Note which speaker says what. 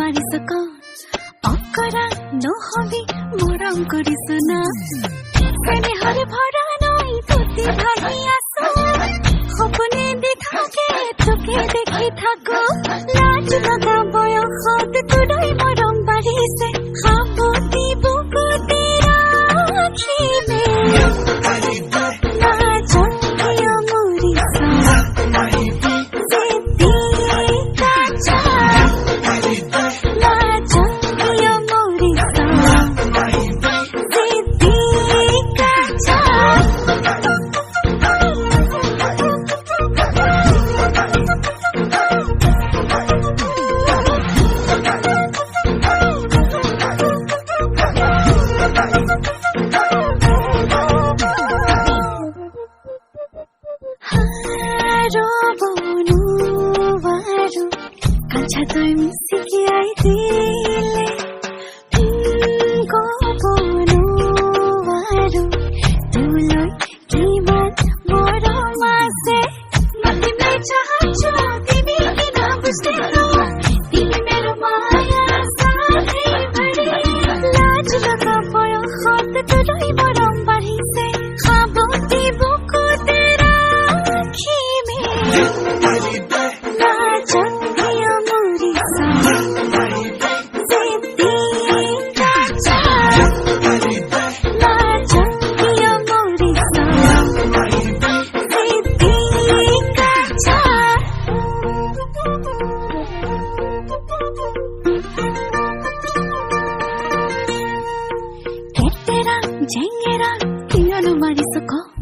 Speaker 1: মারিছো অকরা নহবি মরম করিছো না প্রেমে হরে ভরা নই তুতি ভাগি আসো সপনে দেখাকে তোকে দেখি থাকো লাজ লগা বয়সত তোরই মরম বাঢ়িছে সাৱতি বুকুতে ৰাখিবে লাজকিয়া মৰিছো झेंगेरा कियानो मारिसको